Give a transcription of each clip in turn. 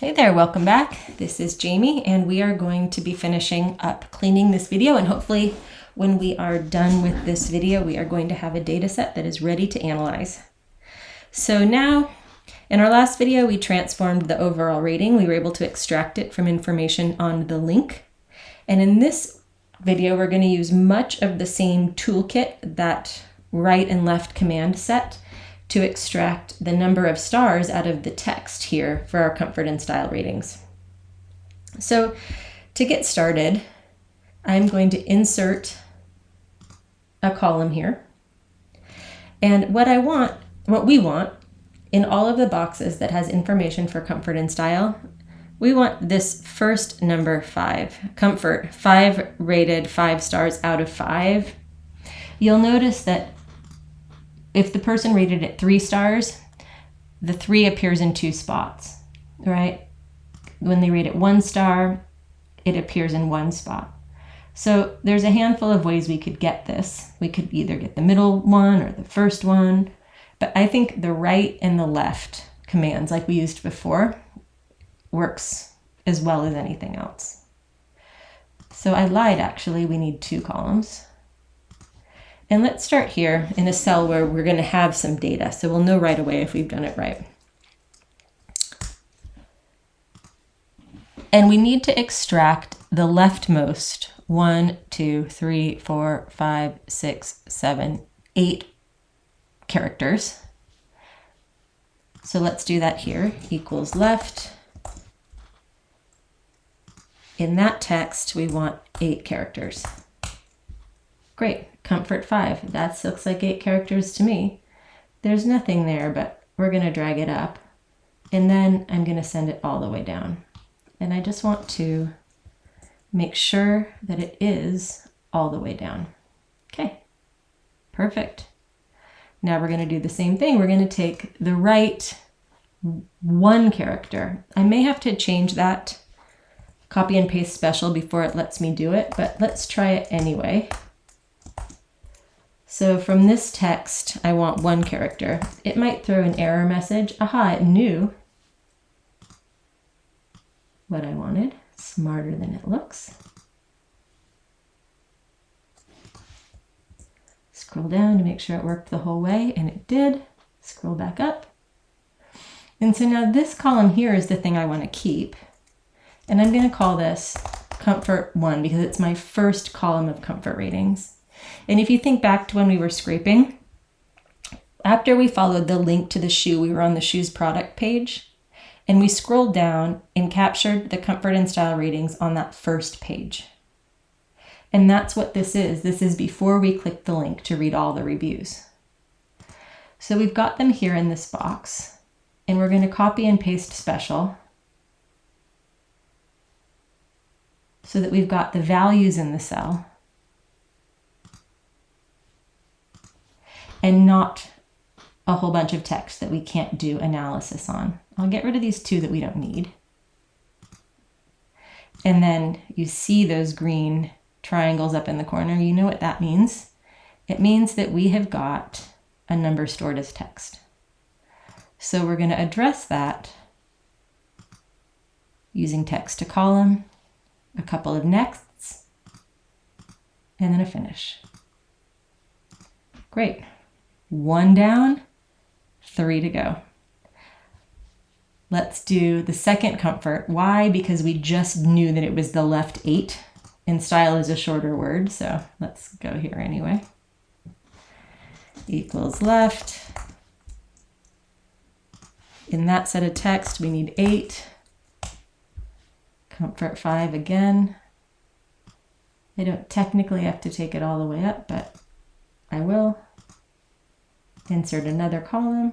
Hey there, welcome back. This is Jamie and we are going to be finishing up cleaning this video, and hopefully when we are done with this video we are going to have a data set that is ready to analyze. So now, in our last video we transformed the overall rating. We were able to extract it from information on the link, and in this video we're going to use much of the same toolkit, that right and left command set, to extract the number of stars out of the text here for our comfort and style ratings. So to get started, I'm going to insert a column here. And what we want in all of the boxes that has information for comfort and style, we want this first number 5, comfort, 5 rated 5 stars out of 5. You'll notice that if the person rated it 3 stars, the 3 appears in 2 spots, right? When they rate it 1 star, it appears in 1 spot. So there's a handful of ways we could get this. We could either get the middle one or the first one, but I think the right and the left commands, like we used before, works as well as anything else. So I lied, actually, we need 2 columns. And let's start here in a cell where we're going to have some data, so we'll know right away if we've done it right. And we need to extract the leftmost 1, 2, 3, 4, 5, 6, 7, 8 characters. So let's do that here. Equals left. In that text, we want 8 characters. Great. Comfort 5. That looks like 8 characters to me. There's nothing there, but we're going to drag it up. And then I'm going to send it all the way down. And I just want to make sure that it is all the way down. Okay, perfect. Now we're going to do the same thing. We're going to take the right 1 character. I may have to change that copy and paste special before it lets me do it, but let's try it anyway. So from this text, I want 1 character. It might throw an error message. Aha, it knew what I wanted. Smarter than it looks. Scroll down to make sure it worked the whole way, and it did. Scroll back up. And so now this column here is the thing I want to keep. And I'm going to call this Comfort 1 because it's my first column of comfort ratings. And if you think back to when we were scraping, after we followed the link to the shoe, we were on the shoes product page, and we scrolled down and captured the comfort and style ratings on that first page. And that's what this is. This is before we click the link to read all the reviews. So we've got them here in this box, and we're going to copy and paste special so that we've got the values in the cell and not a whole bunch of text that we can't do analysis on. I'll get rid of these 2 that we don't need. And then you see those green triangles up in the corner. You know what that means. It means that we have got a number stored as text. So we're going to address that using text to column, a couple of nexts, and then a finish. Great. 1 down, 3 to go. Let's do the second comfort. Why? Because we just knew that it was the left 8, and style is a shorter word, so let's go here anyway. Equals left. In that set of text, we need 8. Comfort 5 again. I don't technically have to take it all the way up, but I will. Insert another column.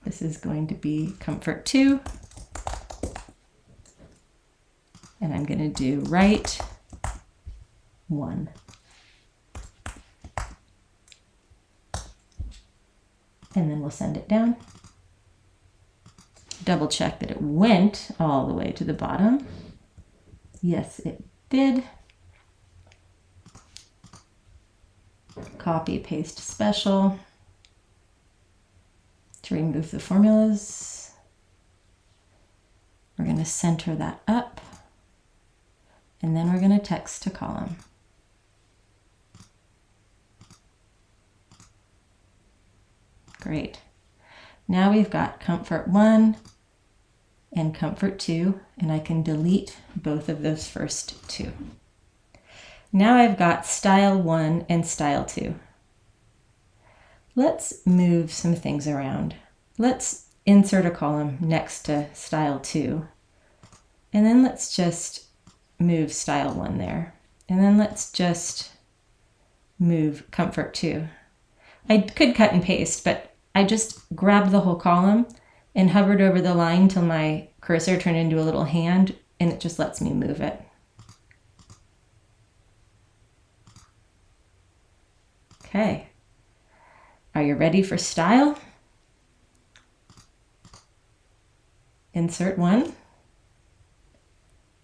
This is going to be comfort 2. And I'm going to do right 1. And then we'll send it down. Double check that it went all the way to the bottom. Yes, it did. Copy, paste special to remove the formulas. We're going to center that up, and then we're going to text to column. Great. Now we've got comfort 1 and comfort 2, and I can delete both of those first two. Now I've got style 1 and style 2. Let's move some things around. Let's insert a column next to style 2, and then let's just move style 1 there, and then let's just move comfort 2. I could cut and paste, but I just grabbed the whole column and hovered over the line till my cursor turned into a little hand, and it just lets me move it. Okay, are you ready for style? Insert 1.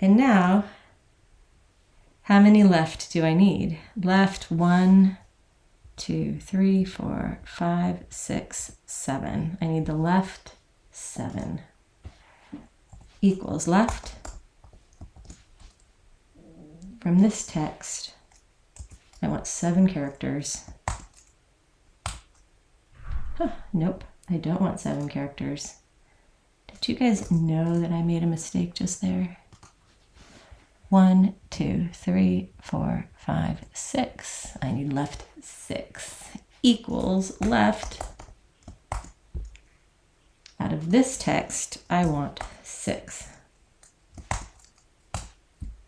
And now, how many left do I need? Left 1, 2, 3, 4, 5, 6, 7. I need the left 7. Equals left. From this text, I want 7 characters. Nope, I don't want 7 characters. Did you guys know that I made a mistake just there? 1, 2, 3, 4, 5, 6. I need left 6 equals left. Out of this text, I want 6.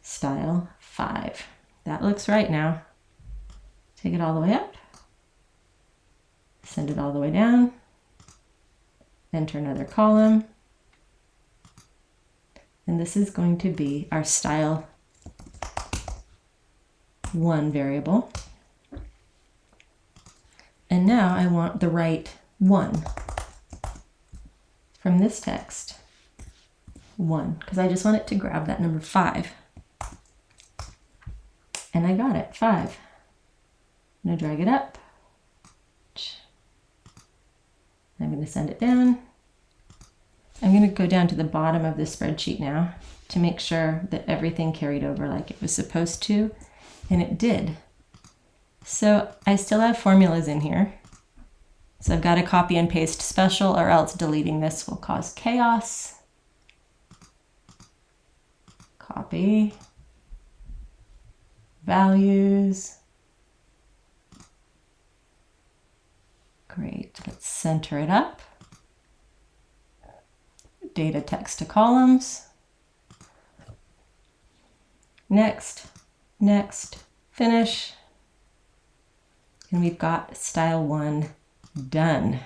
Style 5. That looks right now. Take it all the way up. Send it all the way down. Enter another column. And this is going to be our style 1 variable. And now I want the right 1 from this text. 1, because I just want it to grab that number 5. And I got it, 5. I'm going to drag it up. I'm going to send it down. I'm going to go down to the bottom of the spreadsheet now to make sure that everything carried over like it was supposed to, and it did. So I still have formulas in here. So I've got to copy and paste special, or else deleting this will cause chaos. Copy. Values. Great, let's center it up. Data text to columns. Next, next, finish. And we've got style 1 done.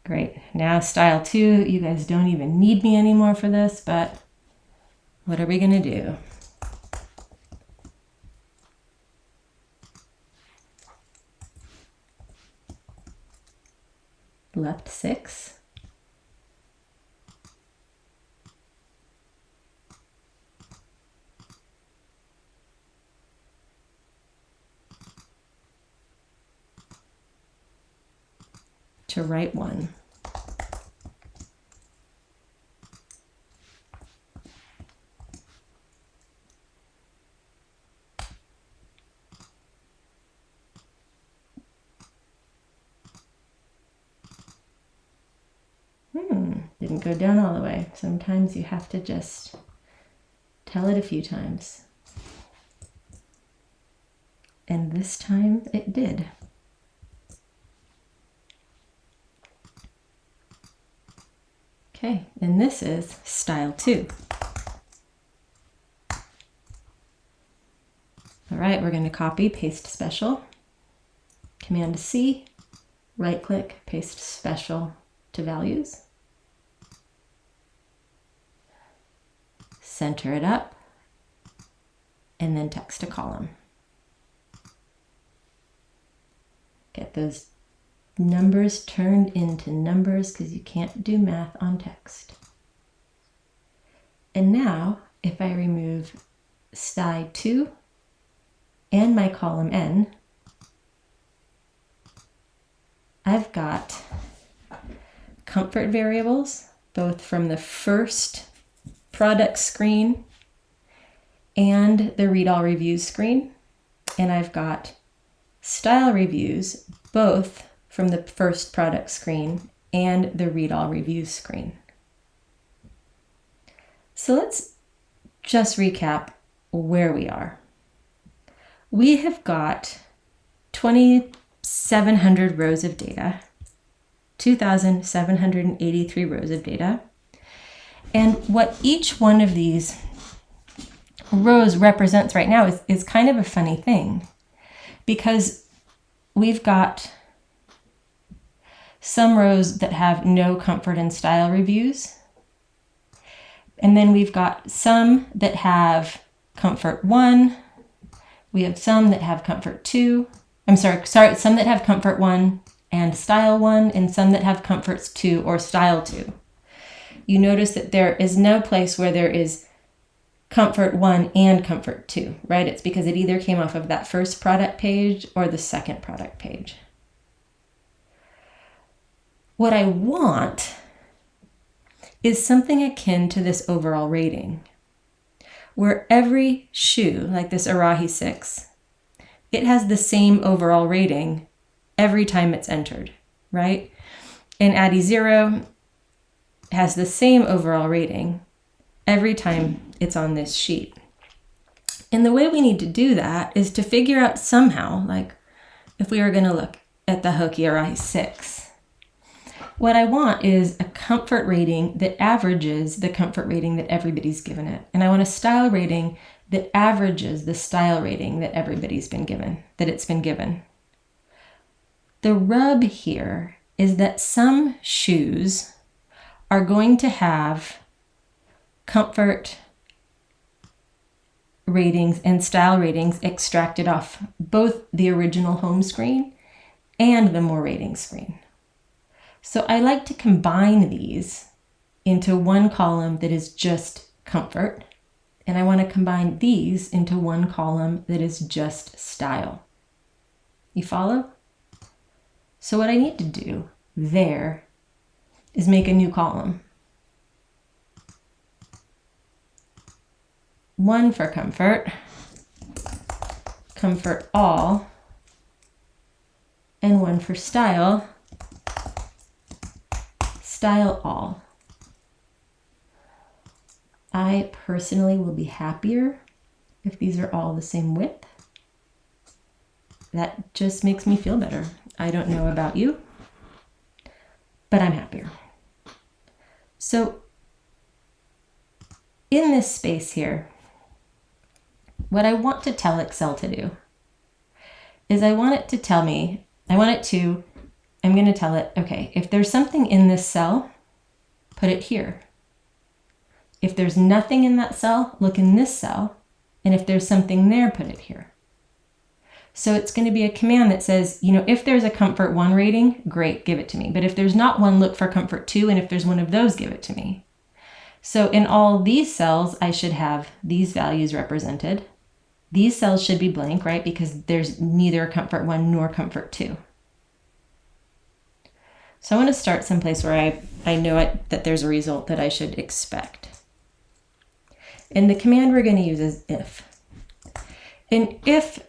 Great, now style 2, you guys don't even need me anymore for this, but what are we gonna do? Left 6. To right 1. Didn't go down all the way. Sometimes you have to just tell it a few times. And this time it did. Okay, and this is style 2. All right, we're going to copy, paste special, Command C, right click, paste special to values. Center it up, and then text to column. Get those numbers turned into numbers because you can't do math on text. And now, if I remove style 2 and my column N, I've got comfort variables, both from the first product screen and the Read All Reviews screen. And I've got style reviews both from the first product screen and the Read All Reviews screen. So let's just recap where we are. We have got 2,700 rows of data, 2,783 rows of data. And what each one of these rows represents right now is kind of a funny thing, because we've got some rows that have no comfort and style reviews. And then we've got some that have comfort 1. We have some that have comfort 2. Some that have comfort 1 and style 1, and some that have comforts 2 or style 2. You notice that there is no place where there is comfort 1 and comfort 2, right? It's because it either came off of that first product page or the second product page. What I want is something akin to this overall rating, where every shoe, like this Arahi 6, it has the same overall rating every time it's entered, right? And Addy 0 has the same overall rating every time it's on this sheet. And the way we need to do that is to figure out somehow, like if we were going to look at the Hoki Arahi 6, what I want is a comfort rating that averages the comfort rating that everybody's given it. And I want a style rating that averages the style rating that everybody's been given, that it's been given. The rub here is that some shoes are going to have comfort ratings and style ratings extracted off both the original home screen and the more ratings screen. So I like to combine these into one column that is just comfort, and I want to combine these into one column that is just style. You follow? So what I need to do there is make a new column. One for comfort, comfort all, and one for style, style all. I personally will be happier if these are all the same width. That just makes me feel better. I don't know about you, but I'm happier. So in this space here, what I want to tell Excel to do is I'm going to tell it, okay, if there's something in this cell, put it here. If there's nothing in that cell, look in this cell. And if there's something there, put it here. So it's going to be a command that says, if there's a comfort 1 rating, great, give it to me. But if there's not one, look for comfort 2. And if there's one of those, give it to me. So in all these cells, I should have these values represented. These cells should be blank, right? Because there's neither a comfort 1 nor comfort 2. So I want to start someplace where I know that there's a result that I should expect. And the command we're going to use is if. And if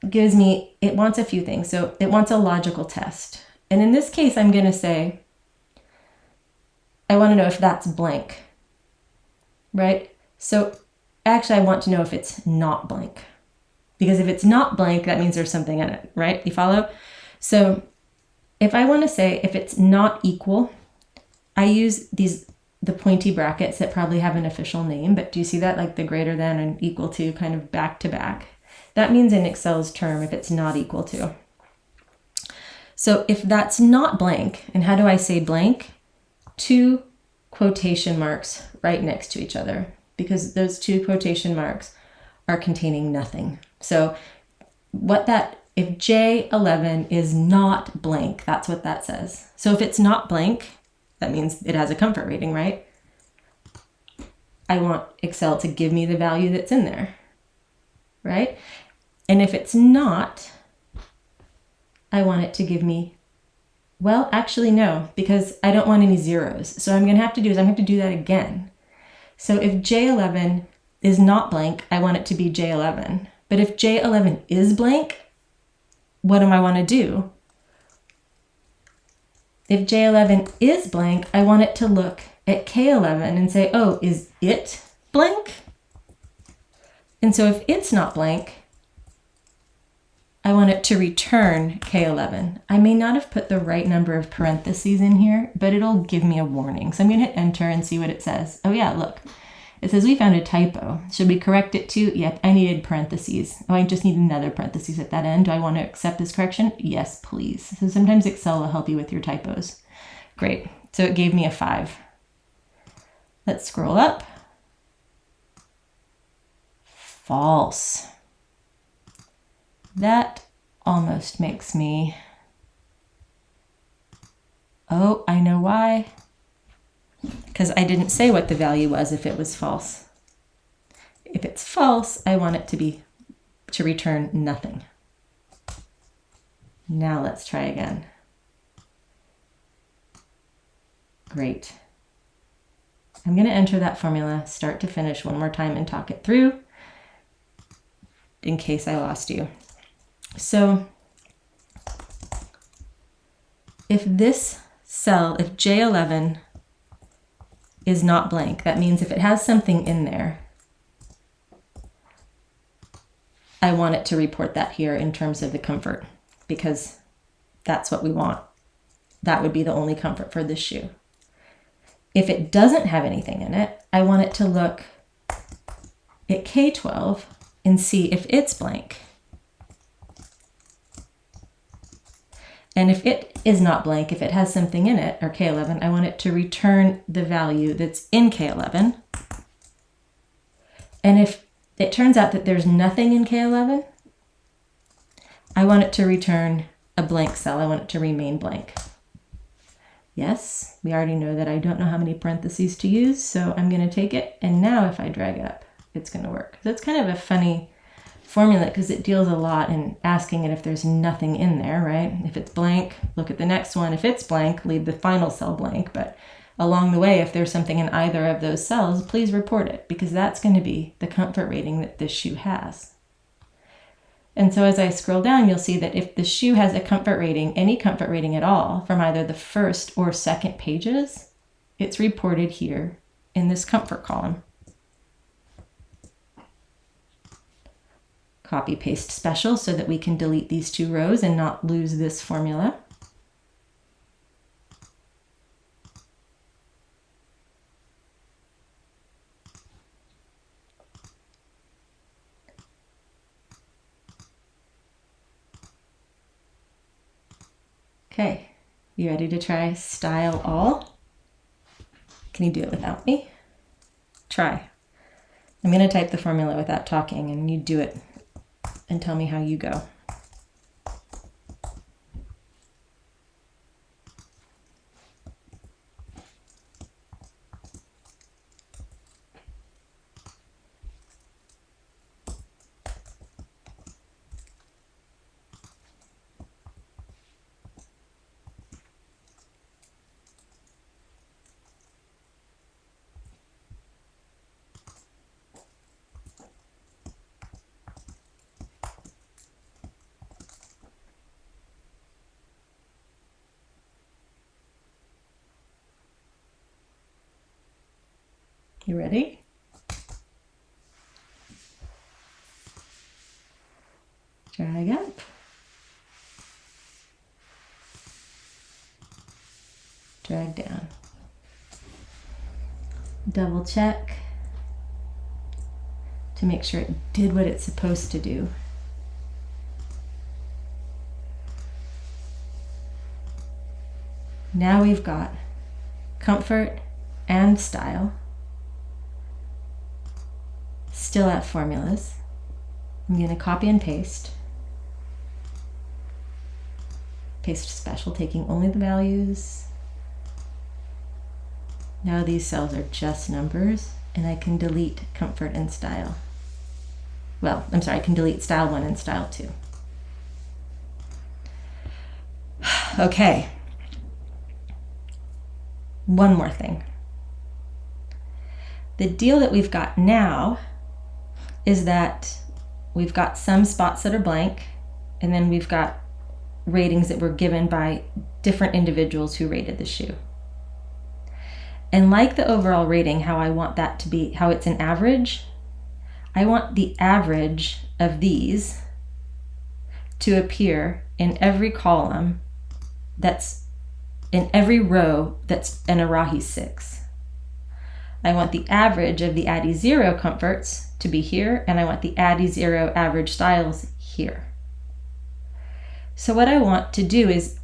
gives me, it wants a few things. So it wants a logical test. And in this case, I'm going to say, I want to know if that's blank, right? So actually, I want to know if it's not blank. Because if it's not blank, that means there's something in it, right? You follow? So if I want to say if it's not equal, I use the pointy brackets that probably have an official name, but do you see that, like the greater than and equal to kind of back to back? That means in Excel's term if it's not equal to. So if that's not blank, and how do I say blank? 2 quotation marks right next to each other, because those 2 quotation marks are containing nothing. So if J11 is not blank, that's what that says. So if it's not blank, that means it has a comfort rating, right? I want Excel to give me the value that's in there, right? And if it's not, I want it to give me Well, actually no, because I don't want any zeros. So what I'm going to have to do is I'm going to have to do that again. So if J11 is not blank, I want it to be J11. But if J11 is blank, what do I want to do? If J11 is blank, I want it to look at K11 and say, oh, is it blank? And so if it's not blank, I want it to return K11. I may not have put the right number of parentheses in here, but it'll give me a warning. So I'm going to hit enter and see what it says. Oh yeah, look. It says we found a typo. Should we correct it too? Yep, I needed parentheses. Oh, I just need another parentheses at that end. Do I want to accept this correction? Yes, please. So sometimes Excel will help you with your typos. Great. So it gave me a 5. Let's scroll up. False. That almost makes me... Oh, I know why. Because I didn't say what the value was if it was false. If it's false, I want it to return nothing. Now let's try again. Great. I'm going to enter that formula start to finish one more time and talk it through in case I lost you. So if this cell, if J11 is not blank, that means if it has something in there, I want it to report that here in terms of the comfort, because that's what we want. That would be the only comfort for this shoe. If it doesn't have anything in it, I want it to look at K12 and see if it's blank. And if it is not blank, if it has something in it, or K11, I want it to return the value that's in K11. And if it turns out that there's nothing in K11, I want it to return a blank cell. I want it to remain blank. Yes, we already know that I don't know how many parentheses to use, so I'm going to take it, and now if I drag it up, it's going to work. So it's kind of a funny formula because it deals a lot in asking it if there's nothing in there, right? If it's blank, look at the next one. If it's blank, leave the final cell blank. But along the way, if there's something in either of those cells, please report it, because that's going to be the comfort rating that this shoe has. And so as I scroll down, you'll see that if the shoe has a comfort rating, any comfort rating at all, from either the first or second pages, it's reported here in this comfort column. Copy paste special so that we can delete these 2 rows and not lose this formula. Okay, you ready to try style all? Can you do it without me? Try. I'm going to type the formula without talking and you do it and tell me how you go. You ready? Drag up. Drag down. Double check to make sure it did what it's supposed to do. Now we've got comfort and style. Still at formulas. I'm going to copy and paste. Paste special, taking only the values. Now these cells are just numbers, and I can delete comfort and style. Well, I'm sorry, I can delete style 1 and style 2. Okay, one more thing. The deal that we've got now is that we've got some spots that are blank, and then we've got ratings that were given by different individuals who rated the shoe. And like the overall rating, how I want that to be, how it's an average, I want the average of these to appear in every column that's in every row that's an Arahi 6. I want the average of the Addy 0 comforts to be here, and I want the Addy 0 average styles here. So what I want to do is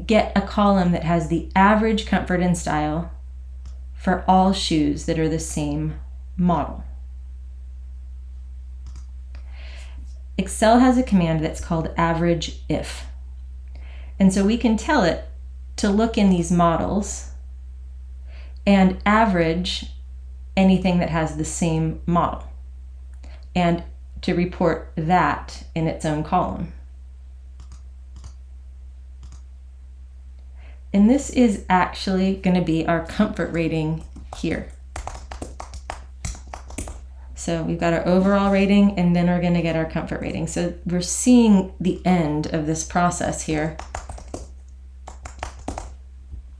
get a column that has the average comfort and style for all shoes that are the same model. Excel has a command that's called average if. And so we can tell it to look in these models and average anything that has the same model and to report that in its own column. And this is actually going to be our comfort rating here. So we've got our overall rating, and then we're going to get our comfort rating. So we're seeing the end of this process here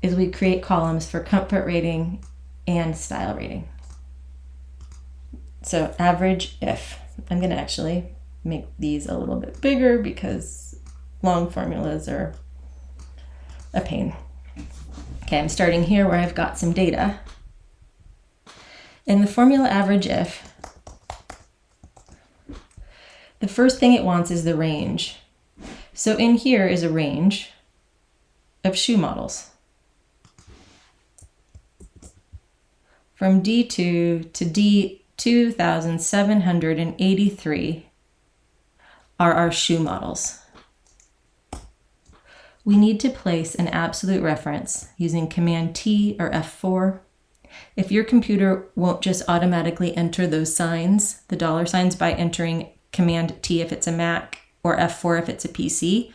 as we create columns for comfort rating and style rating. So average if. I'm going to actually make these a little bit bigger because long formulas are a pain. Okay, I'm starting here where I've got some data. In the formula average if, the first thing it wants is the range. So in here is a range of shoe models. From D2 to D2783 are our shoe models. We need to place an absolute reference using Command T or F4. If your computer won't just automatically enter those signs, the dollar signs, by entering Command T if it's a Mac or F4 if it's a PC,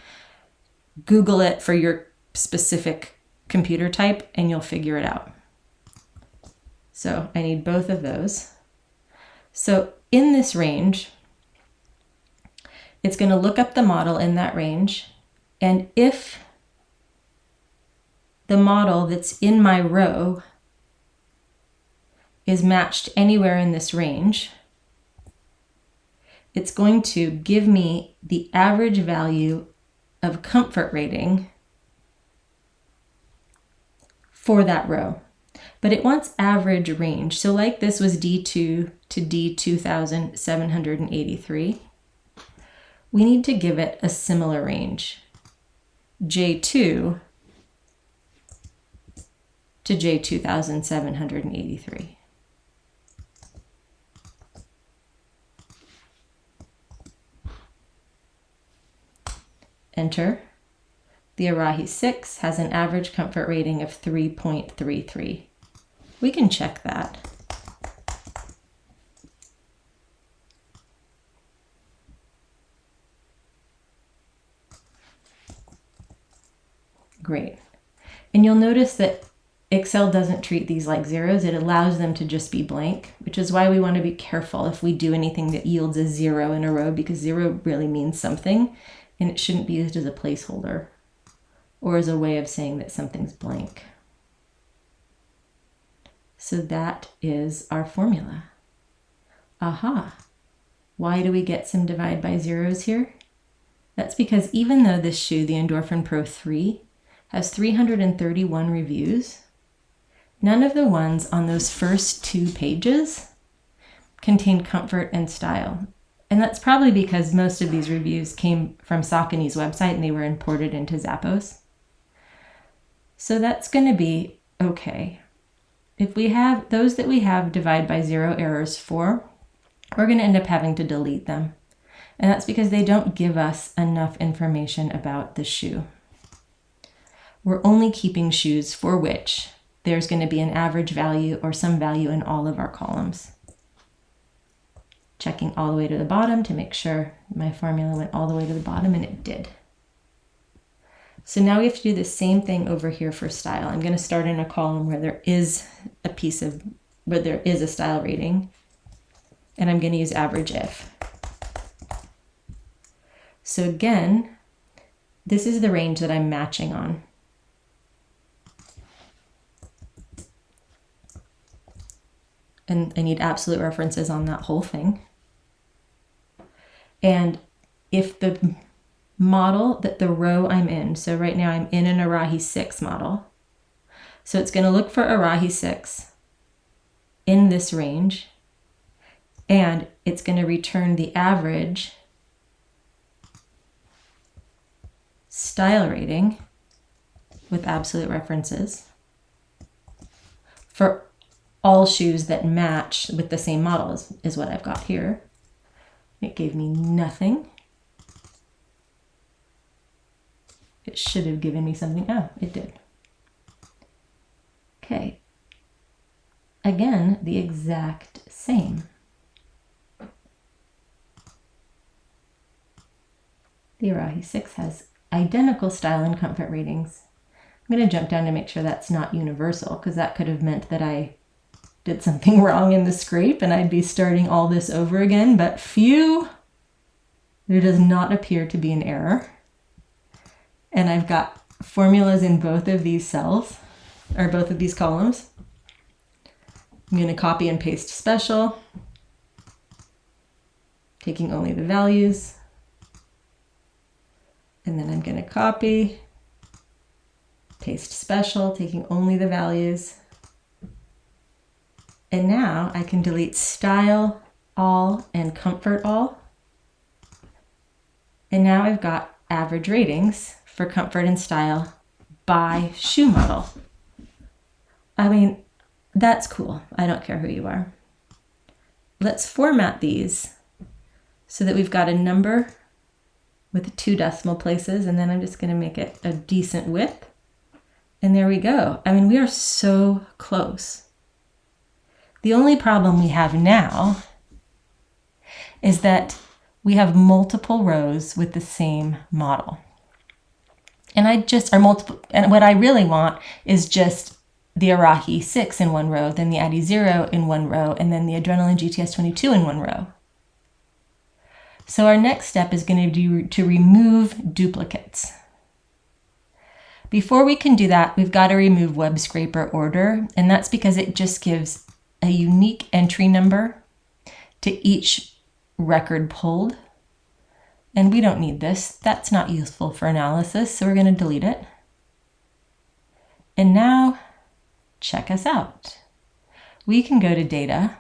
Google it for your specific computer type and you'll figure it out. So I need both of those. So in this range, it's going to look up the model in that range, and if the model that's in my row is matched anywhere in this range, it's going to give me the average value of comfort rating for that row. But it wants average range. So like this was D2 to D2783. We need to give it a similar range. J2 to J2783. Enter. The Arahi 6 has an average comfort rating of 3.33. We can check that. Great. And you'll notice that Excel doesn't treat these like zeros. It allows them to just be blank, which is why we want to be careful if we do anything that yields a 0 in a row, because 0 really means something, and it shouldn't be used as a placeholder or as a way of saying that something's blank. So that is our formula. Aha! Why do we get some divide by zeros here? That's because even though this shoe, the Endorphin Pro 3, has 331 reviews, none of the ones on those first 2 pages contain comfort and style. And that's probably because most of these reviews came from Saucony's website and they were imported into Zappos. So that's going to be okay. If we have those that we have divide by 0 errors for, we're going to end up having to delete them. And that's because they don't give us enough information about the shoe. We're only keeping shoes for which there's going to be an average value or some value in all of our columns. Checking all the way to the bottom to make sure my formula went all the way to the bottom, and it did. So now we have to do the same thing over here for style. I'm going to start in a column where there is a style rating, and I'm going to use average if. So again, this is the range that I'm matching on. And I need absolute references on that whole thing. And if the model that the row I'm in, so right now I'm in an Arahi 6 model, so it's going to look for Arahi 6 in this range, and it's going to return the average style rating with absolute references for all shoes that match with the same model is what I've got here. It gave me nothing. It should have given me something. Oh, it did. Okay. Again, the exact same. The Arahi 6 has identical style and comfort ratings. I'm going to jump down to make sure that's not universal, because that could have meant that I did something wrong in the scrape and I'd be starting all this over again, but phew, there does not appear to be an error. And I've got formulas in both of these cells, or both of these columns. I'm going to copy and paste special, taking only the values. And then I'm going to copy, paste special, taking only the values. And now I can delete style all and comfort all. And now I've got average ratings for comfort and style by shoe model. I mean, that's cool. I don't care who you are. Let's format these so that we've got a number with 2 decimal places, and then I'm just going to make it a decent width. And there we go. I mean, we are so close. The only problem we have now is that we have multiple rows with the same model. And what I really want is just the Arahi 6 in one row, then the Addy 0 in one row, and then the Adrenaline GTS 22 in one row. So our next step is going to be to remove duplicates. Before we can do that, we've got to remove web scraper order, and that's because it just gives a unique entry number to each record pulled. And we don't need this. That's not useful for analysis, so we're going to delete it. And now, check us out. We can go to data,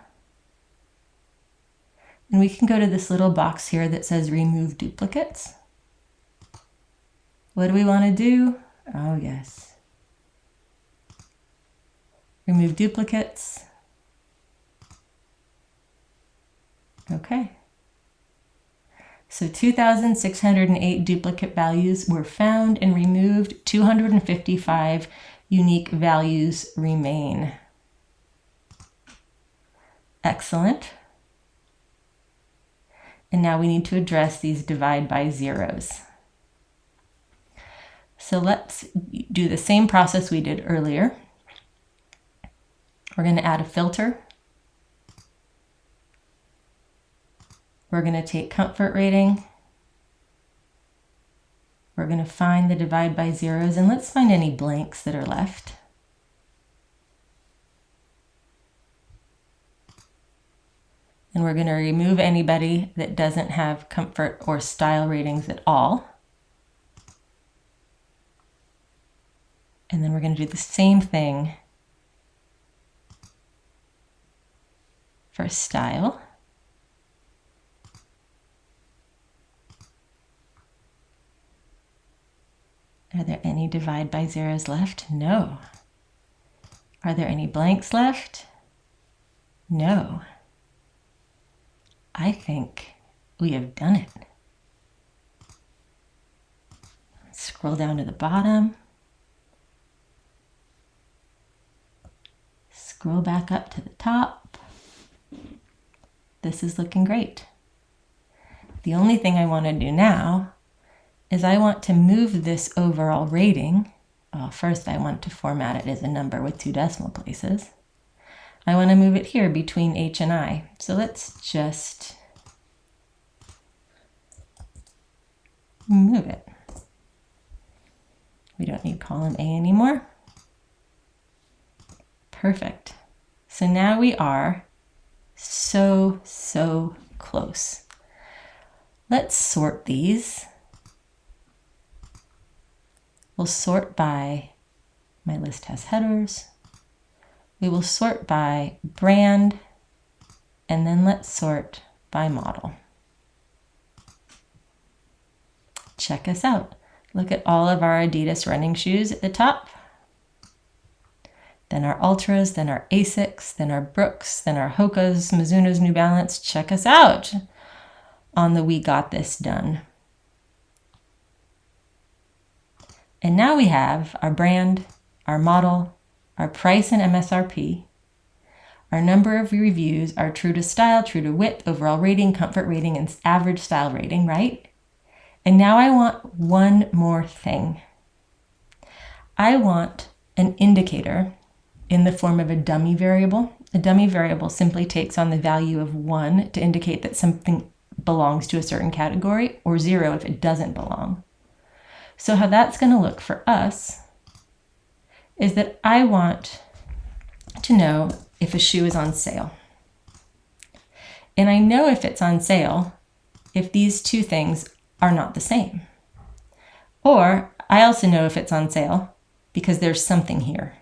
and we can go to this little box here that says remove duplicates. What do we want to do? Oh yes. Remove duplicates. Okay. So 2,608 duplicate values were found and removed. 255 unique values remain. Excellent. And now we need to address these divide by zeros. So let's do the same process we did earlier. We're going to add a filter. We're going to take comfort rating. We're going to find the divide by zeros, and let's find any blanks that are left. And we're going to remove anybody that doesn't have comfort or style ratings at all. And then we're going to do the same thing for style. Are there any divide by zeros left? No. Are there any blanks left? No. I think we have done it. Scroll down to the bottom. Scroll back up to the top. This is looking great. The only thing I want to do now is I want to move this overall rating. Well, first I want to format it as a number with 2 decimal places. I want to move it here between H and I. So let's just move it. We don't need column A anymore. Perfect. So now we are so close. Let's sort these. We'll sort by, my list has headers. We will sort by brand, and then let's sort by model. Check us out. Look at all of our Adidas running shoes at the top. Then our Ultras, then our Asics, then our Brooks, then our Hoka's, Mizuno's, New Balance. Check us out on the We Got This Done. And now we have our brand, our model, our price and MSRP, our number of reviews, our true to style, true to width, overall rating, comfort rating, and average style rating, right? And now I want one more thing. I want an indicator in the form of a dummy variable. A dummy variable simply takes on the value of 1 to indicate that something belongs to a certain category, or 0 if it doesn't belong. So how that's going to look for us is that I want to know if a shoe is on sale. And I know if it's on sale if these two things are not the same. Or I also know if it's on sale because there's something here.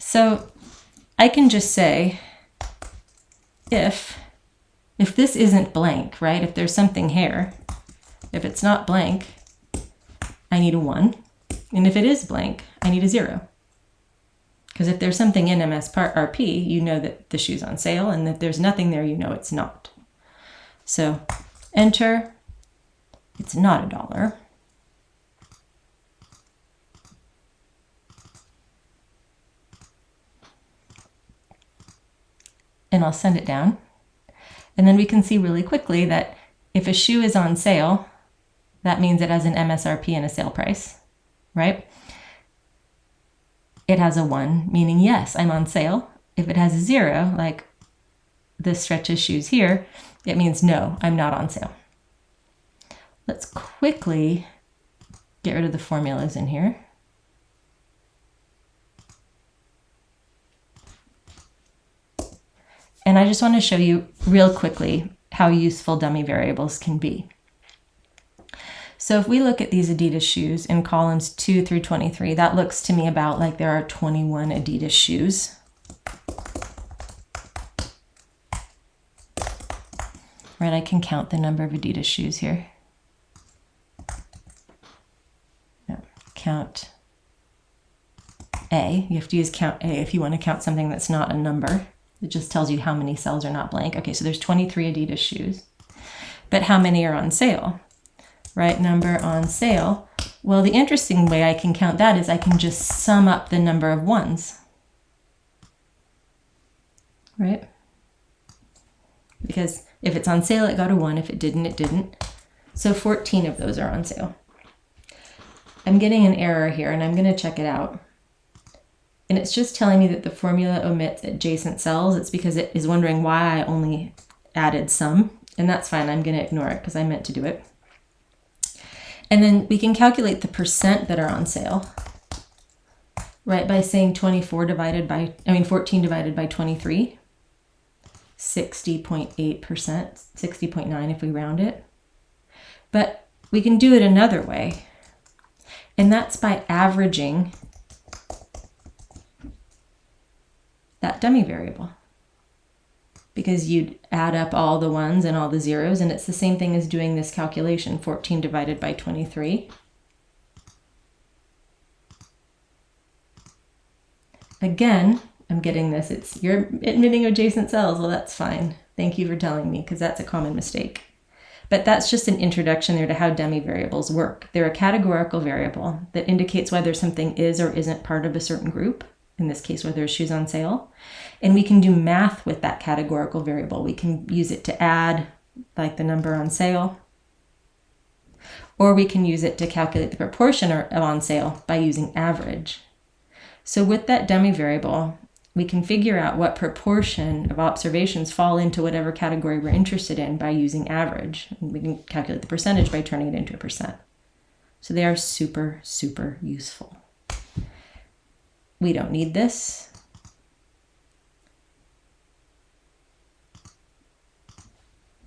So I can just say if this isn't blank, right? If there's something here, if it's not blank, I need a 1. And if it is blank, I need a 0. Because if there's something in MSRP, you know that the shoe's on sale, and if there's nothing there, you know it's not. So enter, it's not $1. And I'll send it down. And then we can see really quickly that if a shoe is on sale, that means it has an MSRP and a sale price, right? It has a 1, meaning yes, I'm on sale. If it has a 0, like this stretch of shoes here, it means no, I'm not on sale. Let's quickly get rid of the formulas in here. And I just want to show you real quickly how useful dummy variables can be. So if we look at these Adidas shoes in columns 2 through 23, that looks to me about like there are 21 Adidas shoes. Right, I can count the number of Adidas shoes here. No, count A. You have to use count A if you want to count something that's not a number. It just tells you how many cells are not blank. Okay, so there's 23 Adidas shoes. But how many are on sale? Right, number on sale. Well, the interesting way I can count that is I can just sum up the number of ones. Right? Because if it's on sale, it got a 1. If it didn't, it didn't. So 14 of those are on sale. I'm getting an error here, and I'm going to check it out. And it's just telling me that the formula omits adjacent cells. It's because it is wondering why I only added some. And that's fine. I'm going to ignore it because I meant to do it. And then we can calculate the percent that are on sale, right, by saying 14 divided by 23, 60.8%, 60.9 if we round it. But we can do it another way, and that's by averaging that dummy variable. Because you'd add up all the ones and all the zeros, and it's the same thing as doing this calculation, 14 divided by 23. Again, I'm getting this, you're admitting adjacent cells. Well, that's fine. Thank you for telling me, because that's a common mistake. But that's just an introduction there to how dummy variables work. They're a categorical variable that indicates whether something is or isn't part of a certain group. In this case, whether there's shoes on sale. And we can do math with that categorical variable. We can use it to add, like the number on sale. or we can use it to calculate the proportion of on sale by using average. So with that dummy variable, we can figure out what proportion of observations fall into whatever category we're interested in by using average. And we can calculate the percentage by turning it into a percent. So they are super, super useful. We don't need this.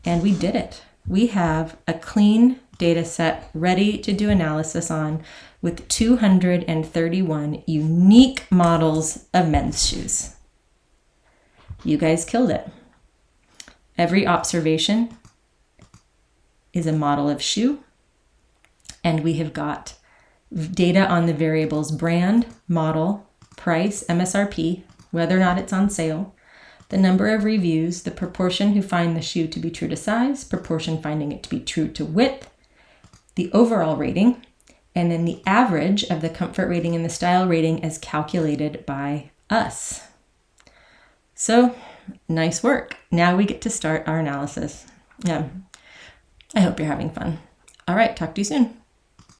And we did it. We have a clean data set ready to do analysis on with 231 unique models of men's shoes. You guys killed it. Every observation is a model of shoe, and we have got data on the variables brand, model, price, MSRP, whether or not it's on sale, the number of reviews, the proportion who find the shoe to be true to size, proportion finding it to be true to width, the overall rating, and then the average of the comfort rating and the style rating as calculated by us. So, nice work. Now we get to start our analysis. I hope you're having fun. All right, talk to you soon.